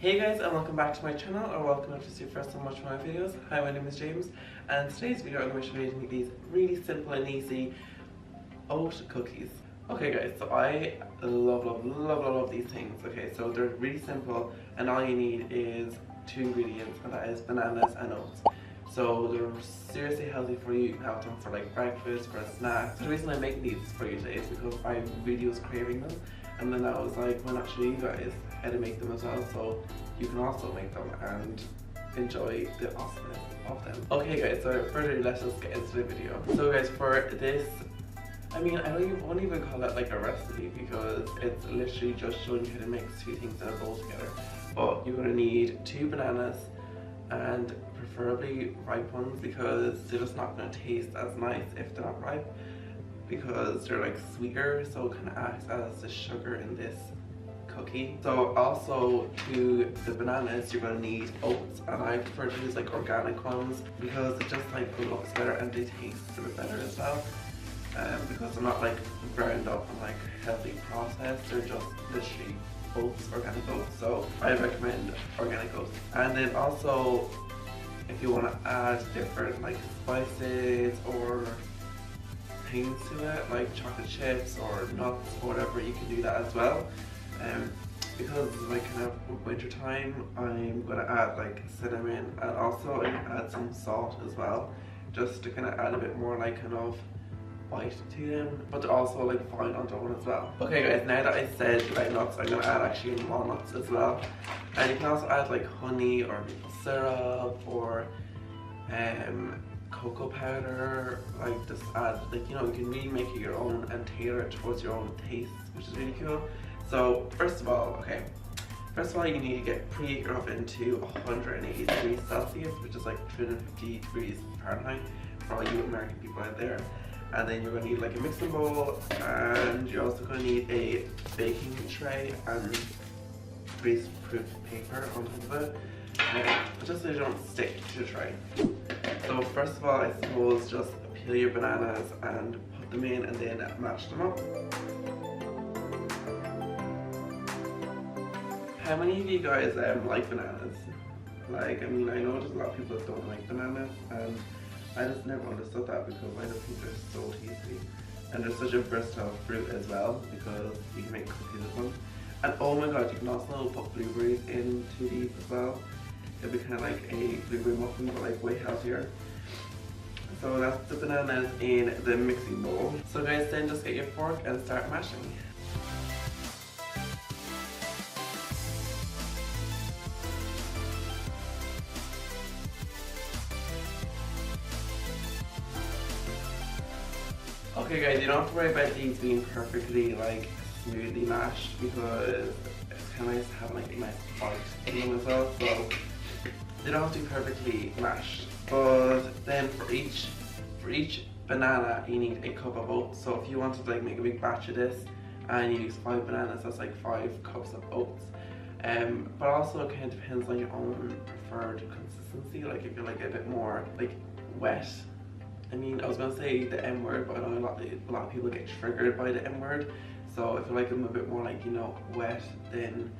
Hey guys, and welcome back to my channel, or welcome if this is your first time watching my videos. Hi, my name is James, and today's video I'm going to show you how to make these really simple and easy oat cookies. Okay guys, so I love these things. Okay, so they're really simple and all you need is two ingredients, and that is bananas and oats. So they're seriously healthy for you. You can have them for like breakfast, for a snack. So the reason I make these for you today is because I really was craving them, and then I was like, why not show you guys how to make them as well, so you can also make them and enjoy the awesomeness of them. Okay guys, so without further ado, let's just get into the video. So guys, for this, I mean, I won't even call it like a recipe because it's literally just showing you how to mix two things in a bowl together. But you're going to need two bananas, and preferably ripe ones because they're just not going to taste as nice if they're not ripe, because they're like sweeter, so it kind of acts as the sugar in this cookie. So also to the bananas you're going to need oats, and I prefer to use like organic ones because it just like looks better and they taste a bit better as well, because they're not like ground up and like heavily processed. They're just literally oats, organic oats, so I recommend organic oats. And then also if you want to add different like spices or things to it, like chocolate chips or nuts or whatever, you can do that as well. Because it's like kind of winter time, I'm gonna add like cinnamon, and also I'm gonna add some salt as well, just to kind of add a bit more like kind of bite to them, but also like fine on their own as well. Okay guys, now that I said like nuts, I'm gonna add actually walnuts as well, and you can also add like honey or maple syrup or cocoa powder. Like just add, like, you know, you can really make it your own and tailor it towards your own taste, which is really cool. So first of all, you need to preheat your oven to 180 degrees Celsius, which is like 350 degrees Fahrenheit for all you American people out there. And then you're going to need like a mixing bowl, and you're also going to need a baking tray and grease-proof paper on top of it, just so you don't stick to the tray. So first of all, I suppose just peel your bananas and put them in, and then mash them up. How many of you guys like bananas? Like, I mean, I know there's a lot of people that don't like bananas, and I just never understood that because I just think they're so tasty. And they're such a versatile fruit as well because you can make cookies with them. And oh my god, you can also put blueberries into these as well. It'll be kind of like a blueberry muffin, but like way healthier. So that's the bananas in the mixing bowl. So guys, then just get your fork and start mashing. Okay guys, you don't have to worry about these being perfectly like smoothly mashed because it's kind of nice to have like a nice bite in them as well, so they don't have to be perfectly mashed. But then for each banana you need a cup of oats. So if you wanted to like make a big batch of this and you use 5 bananas, that's like 5 cups of oats. But also it kind of depends on your own preferred consistency. Like if you're like a bit more like wet, I mean, I was gonna say the M word, but I know a lot of people get triggered by the M word. So if you like them a bit more like, you know, wet then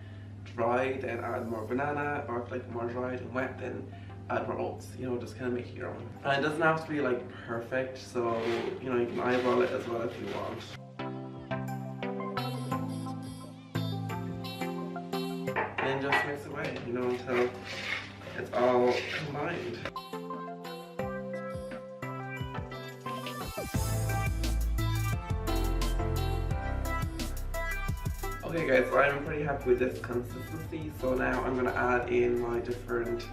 dry, then add more banana, or if you like more dried and wet, then add more oats. You know, just kind of make it your own. And it doesn't have to be like perfect, so you know, you can eyeball it as well if you want. And just mix it away, you know, until it's all combined. Okay guys, so I'm pretty happy with this consistency, so now I'm going to add in my different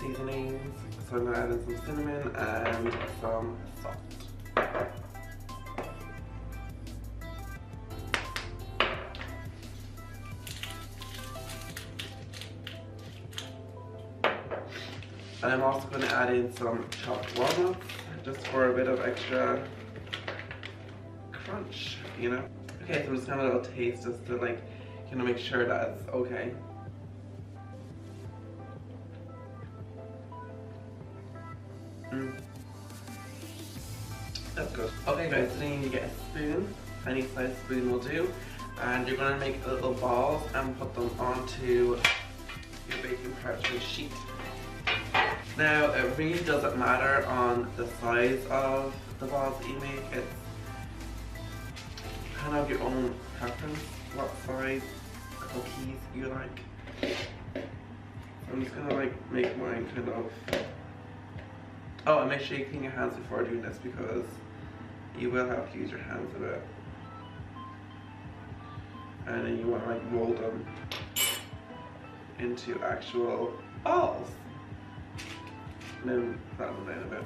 seasonings. So I'm going to add in some cinnamon and some salt. And I'm also going to add in some chopped walnuts, just for a bit of extra crunch, you know? Okay, so I'm just gonna have a little taste just to like, you know, make sure that it's okay. That's good. Okay guys, so then you need to get a spoon. Any size spoon will do. And you're gonna make little balls and put them onto baking parchment sheet. Now it really doesn't matter on the size of the balls that you make. It's kind of your own preference what size cookies you like. I'm just gonna like make mine kind of. Oh, and make sure you clean your hands before doing this because you will have to use your hands a bit. And then you want to like roll them into actual balls. And then flatten them down a bit.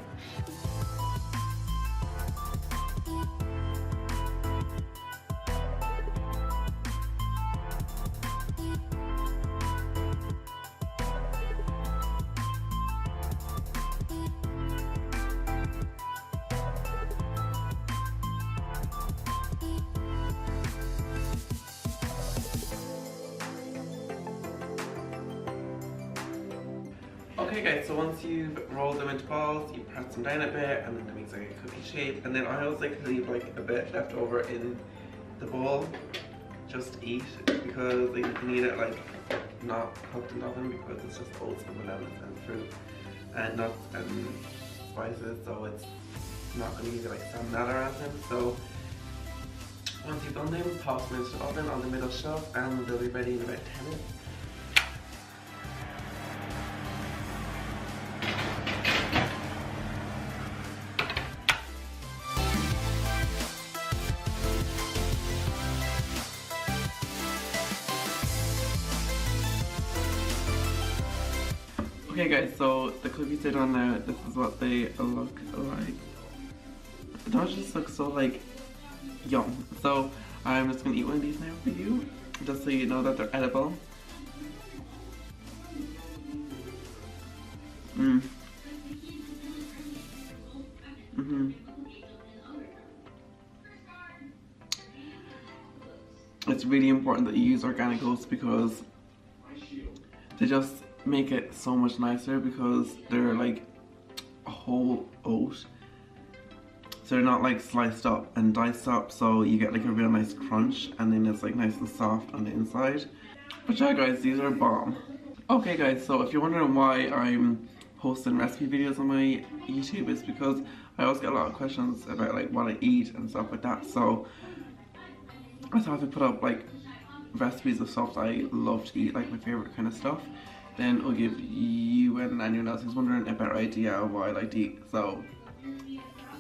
Okay guys, so once you've rolled them into balls, you press them down a bit and then it makes like a cookie shape, and then I always like to leave like a bit left over in the bowl just to eat, because like, you can eat it like not cooked in the oven because it's just oats and lemons and fruit and nuts and spices, so it's not going to give you like salmonella or anything. So once you've done them, pop them into the oven on the middle shelf and they'll be ready in about 10 minutes. Okay guys, so the cookies are done now. This is what they look like. Those just look so like yum. So I'm just gonna eat one of these now for you, just so you know that they're edible. It's really important that you use organic oats because they just make it so much nicer, because they're like a whole oat, so they're not like sliced up and diced up, so you get like a real nice crunch and then it's like nice and soft on the inside. But yeah guys, these are bomb. Okay guys, so if you're wondering why I'm posting recipe videos on my YouTube, it's because I always get a lot of questions about like what I eat and stuff like that, so I thought if I put up like recipes of stuff that I love to eat, like my favorite kind of stuff, then it'll give you and anyone else who's wondering a better idea of what I like to eat. So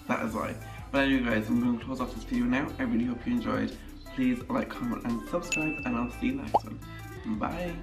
that is why. But anyway guys, I'm going to close off this video now. I really hope you enjoyed. Please like, comment and subscribe, and I'll see you next one. Bye.